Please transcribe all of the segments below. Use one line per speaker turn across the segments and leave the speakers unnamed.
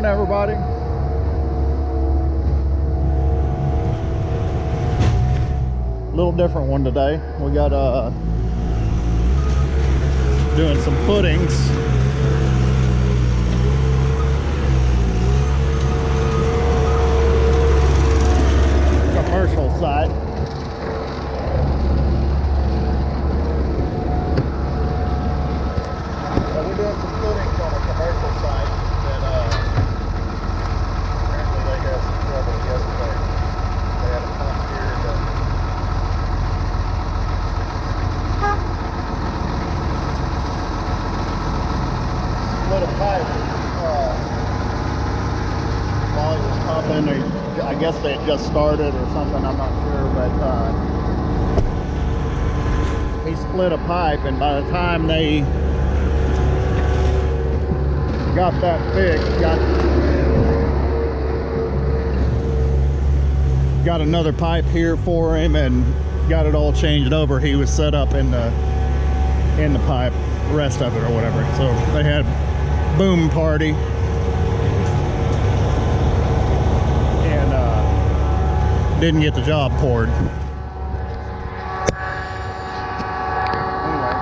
everybody. A little different one today. We got doing some footings. Commercial side. So we're doing some footings on a commercial site that apparently they had some trouble yesterday. They had a pump here that split a pipe while it was pumping. I guess they had just started or something, I'm not sure, but he split a pipe, and by the time they got that fixed, got another pipe here for him and got it all changed over. He was set up in the pipe, rest of it or whatever. So they had boom party. Didn't get the job poured. Anyway,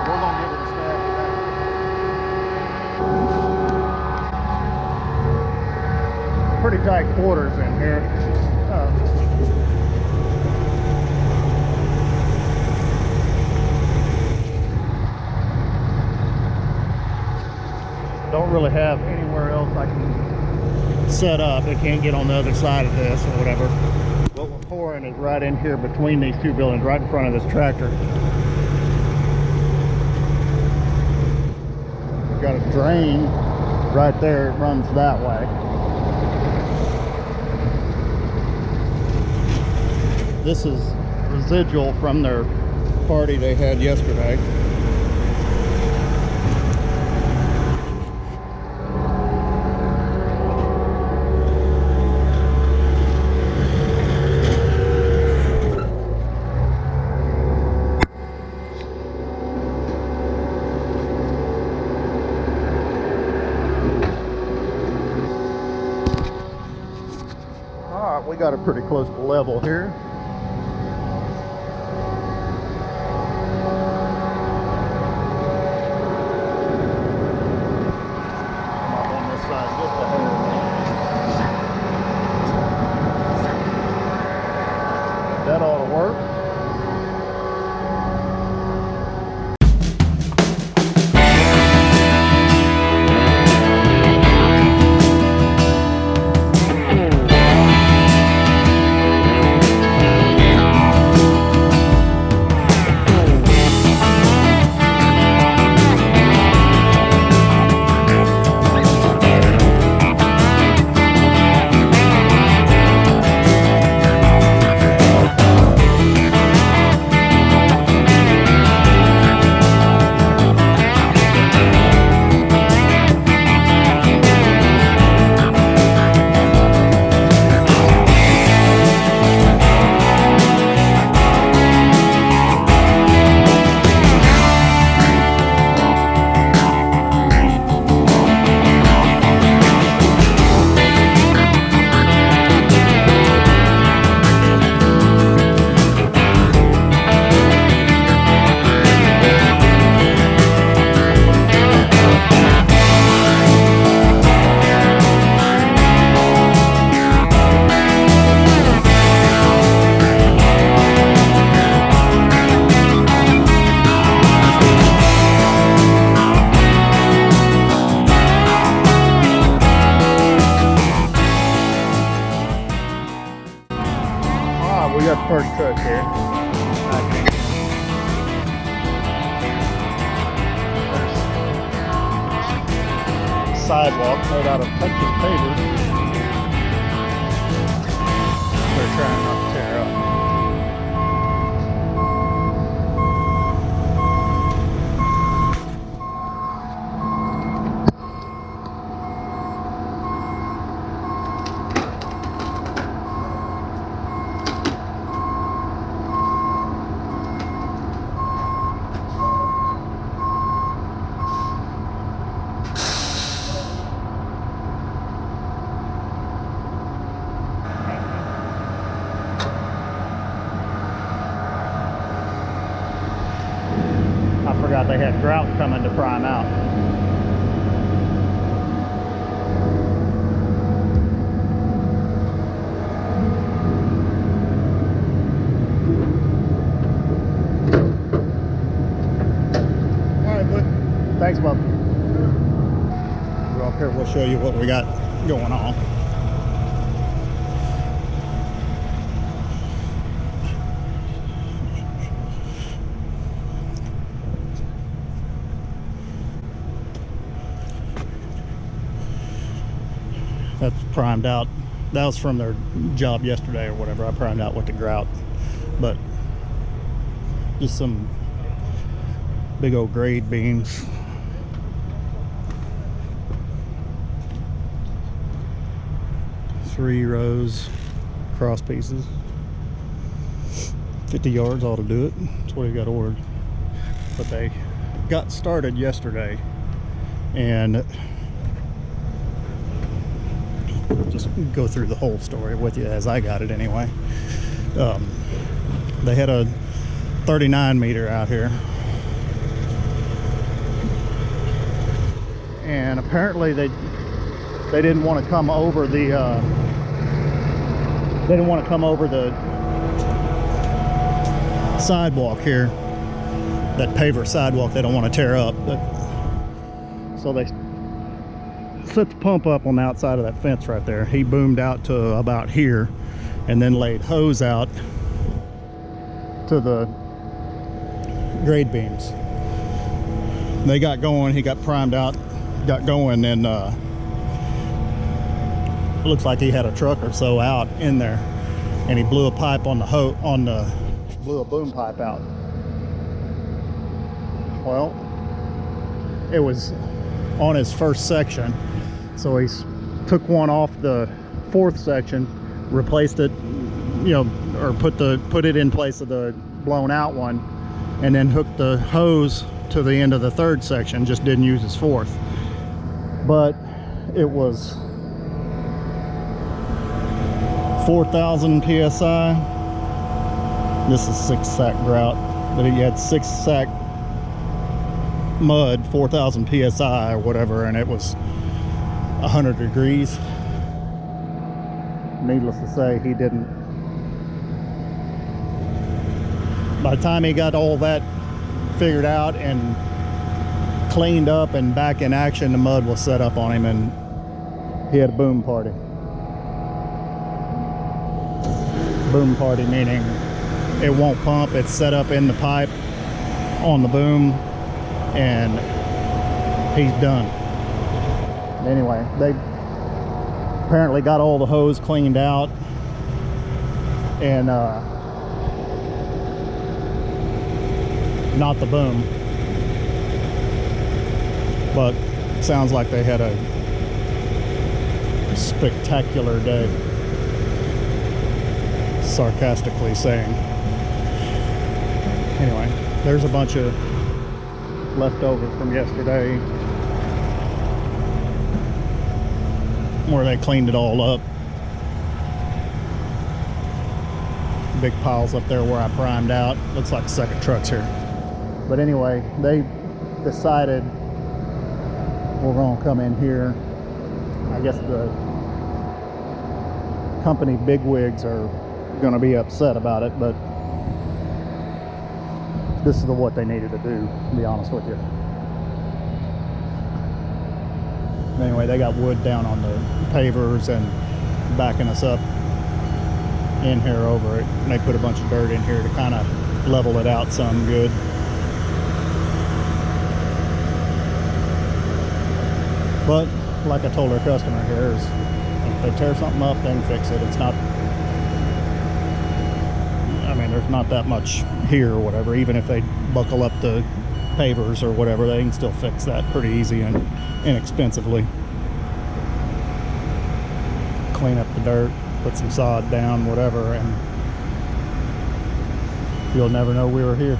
we're gonna give it a stab today. Pretty tight quarters in here. Don't really have anywhere else I can set up. I can't get on the other side of this or whatever. What we're pouring is right in here between these two buildings, right in front of this tractor. We've got a drain right there, it runs that way. This is residual from their party they had yesterday. We got it pretty close to level here. Come up on this side just a hair. That ought to work. We got the first truck here. There's sidewalk made out of Texas paper. They're trying not to tear up. thought they had grout coming to prime out. All right, bud. Thanks, bub. We're up here. We'll show you what we got going on. That's primed out. That was from their job yesterday or whatever. I primed out with the grout, but just some big old grade beams. Three rows, cross pieces. 50 yards ought to do it. That's what he got ordered. But they got started yesterday, and just go through the whole story with you as I got it anyway. They had a 39 meter out here, and apparently they didn't want to come over the sidewalk here, that paver sidewalk. They don't want to tear up, but so they set the pump up on the outside of that fence right there. He boomed out to about here and then laid hose out to the grade beams. They got going. He got primed out, got going, and it looks like he had a truck or so out in there, and he blew a pipe on the blew a boom pipe out. Well, it was on his first section, so he took one off the fourth section, replaced it, you know, or put it in place of the blown out one, and then hooked the hose to the end of the third section. Just didn't use his fourth, but it was 4,000 psi. This is 6 sack grout, but he had 6 sack mud, 4,000 psi or whatever, and it was 100 degrees. Needless to say, he didn't. By the time he got all that figured out and cleaned up and back in action, the mud was set up on him, and he had a boom party. Boom party meaning it won't pump. It's set up in the pipe on the boom, and he's done. Anyway, they apparently got all the hose cleaned out, and not the boom, but it sounds like they had a spectacular day. Sarcastically saying. Anyway, there's a bunch of leftover from yesterday where they cleaned it all up. Big piles up there where I primed out. Looks like the second truck's here. But anyway, they decided we're gonna come in here. I guess the company bigwigs are gonna be upset about it, but this is what they needed to do, to be honest with you. Anyway, they got wood down on the pavers and backing us up in here over it, and they put a bunch of dirt in here to kind of level it out some good. But like I told our customer here, is if they tear something up, they can fix it. It's not, I mean, there's not that much here or whatever. Even if they buckle up the pavers or whatever, they can still fix that pretty easy and inexpensively. Clean up the dirt, put some sod down, whatever, and you'll never know we were here.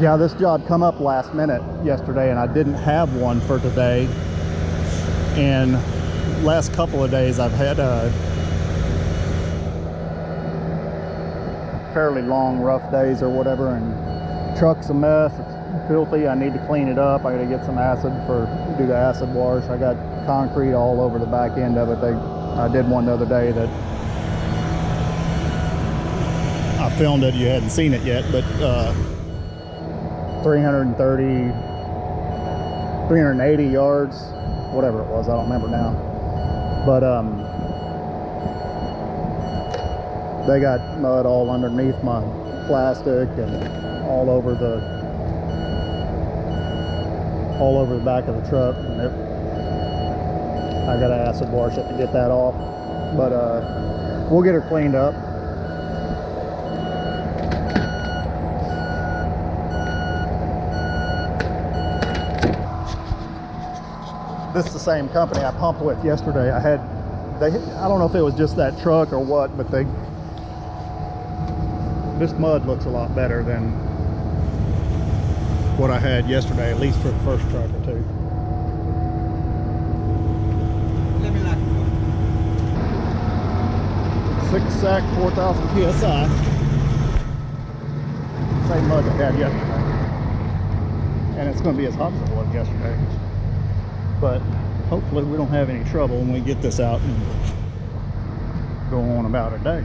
Yeah, this job come up last minute yesterday, and I didn't have one for today, and last couple of days I've had fairly long, rough days or whatever, and truck's a mess. It's filthy. I need to clean it up. I got to get some acid do the acid wash. I got concrete all over the back end of it. I did one the other day that I filmed it. You hadn't seen it yet, but 380 yards, whatever it was, I don't remember now. But they got mud all underneath my plastic and all over the back of the truck, and I got to acid wash it to get that off. But we'll get her cleaned up. This is the same company I pumped with yesterday. I don't know if it was just that truck or what, but this mud looks a lot better than what I had yesterday, at least for the first truck or two.
Let me lock it up.
6 sack, 4,000 psi. Same mud I had yesterday, and it's going to be as hot as it was yesterday. But hopefully we don't have any trouble when we get this out and go on about a day.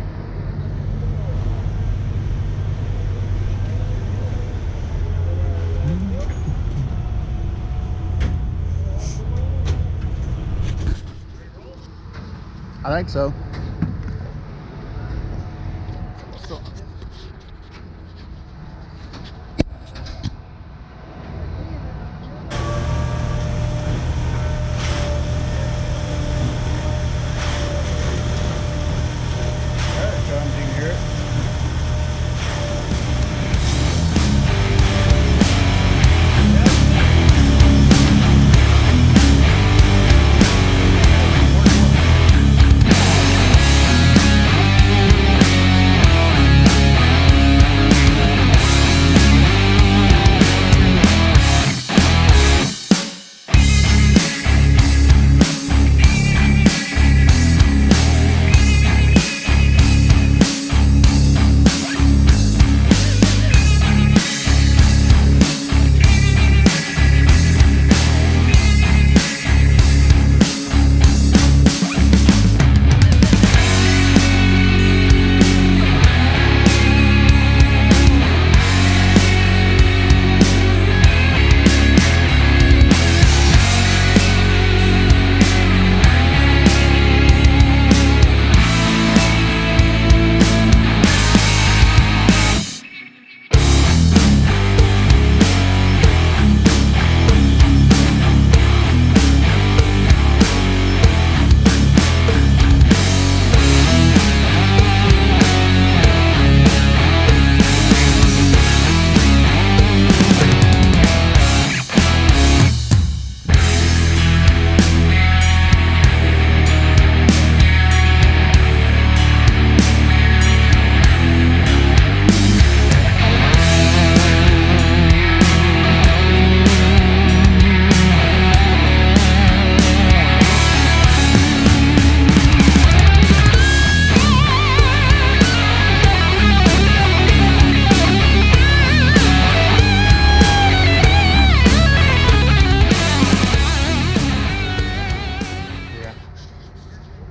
I think so.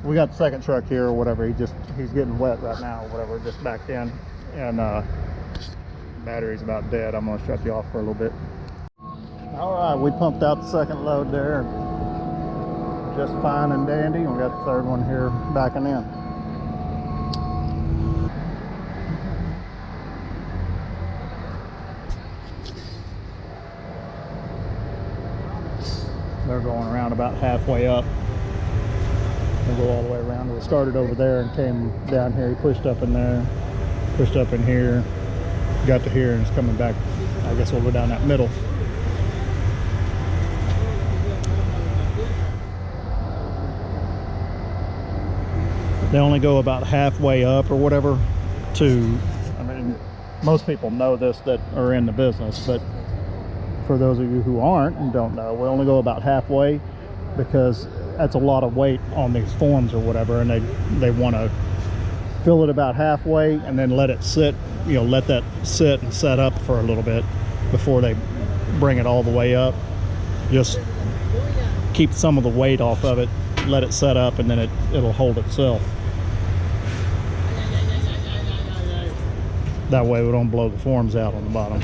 We got the second truck here or whatever. He's getting wet right now or whatever, just backed in, and battery's about dead. I'm gonna shut you off for a little bit. All right, we pumped out the second load there, just fine and dandy. We got the third one here backing in. They're going around about halfway up. We'll go all the way around. We started over there and came down here. He pushed up in there, pushed up in here, got to here, and it's coming back. I guess we'll go down that middle. They only go about halfway up or whatever to, I mean, most people know this that are in the business, but for those of you who aren't and don't know, we only go about halfway, because that's a lot of weight on these forms or whatever, and they want to fill it about halfway and then let it sit, you know, let that sit and set up for a little bit before they bring it all the way up. Just keep some of the weight off of it, let it set up, and then it'll hold itself. That way we don't blow the forms out on the bottom.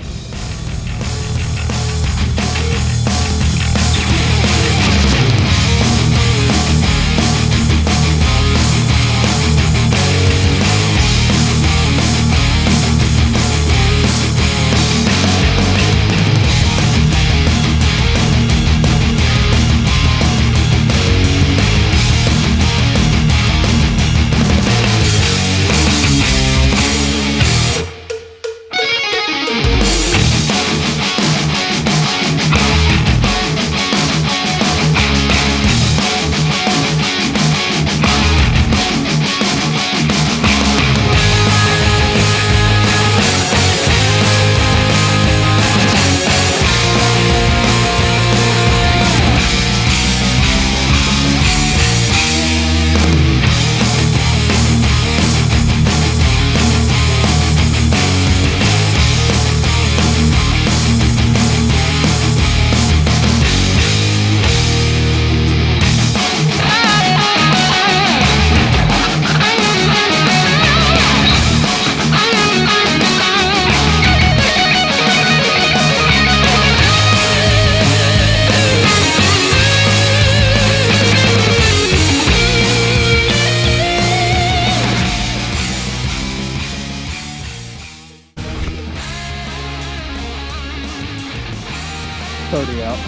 Out.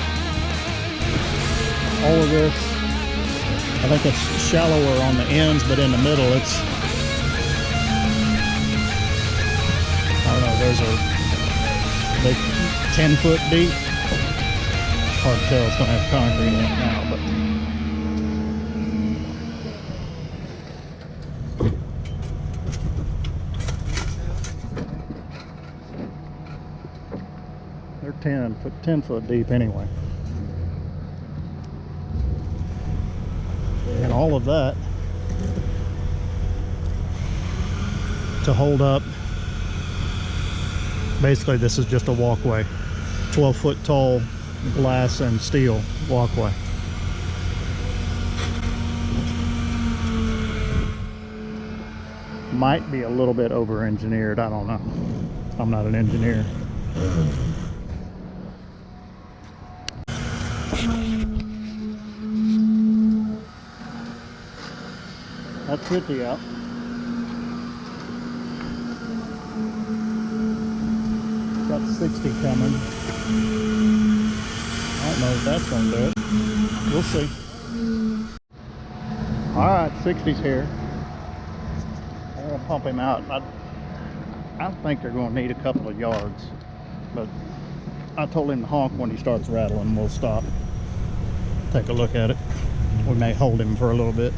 All of this, I think it's shallower on the ends, but in the middle it's, I don't know, those are big 10 foot deep. Hard to tell, it's going to have concrete in it now, but they're 10 foot deep anyway. And all of that to hold up. Basically this is just a walkway, 12 foot tall glass and steel walkway. Might be a little bit over engineered, I don't know. I'm not an engineer. That's 50 out. Got 60 coming. I don't know if that's going to do it. We'll see. Alright, 60's here. I'm going to pump him out. I think they're going to need a couple of yards. But I told him to honk when he starts rattling. We'll stop. Take a look at it. We may hold him for a little bit.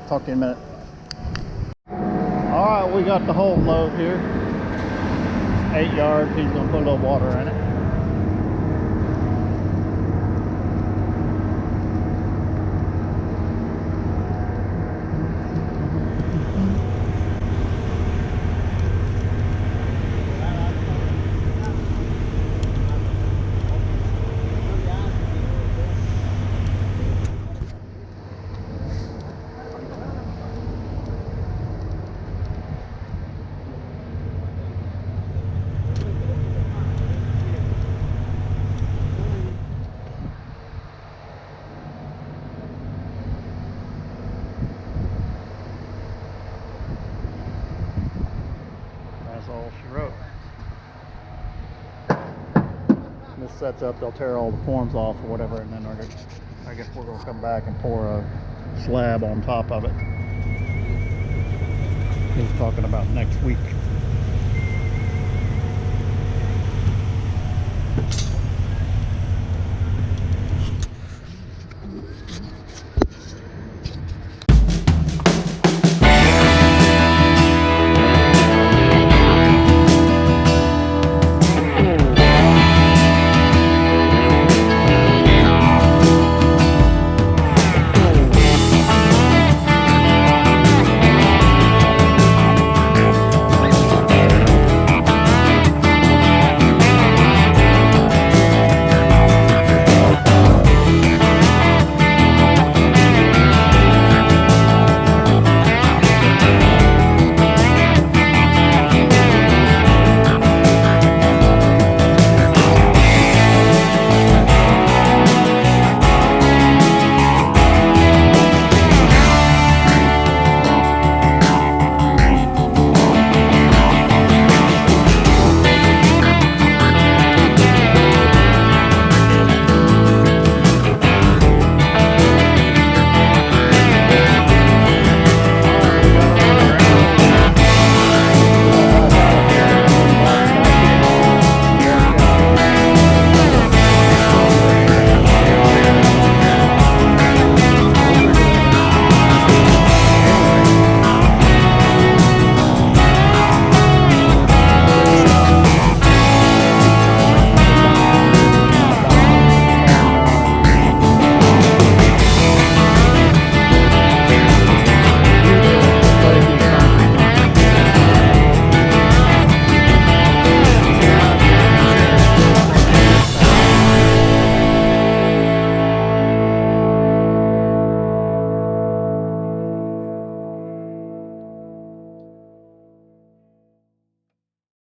Talk to you in a minute. All right, we got the whole load here. 8 yards. He's gonna put a little water in it. That's all she wrote. This sets up, they'll tear all the forms off or whatever, and then I guess we're going to come back and pour a slab on top of it. He's talking about next week.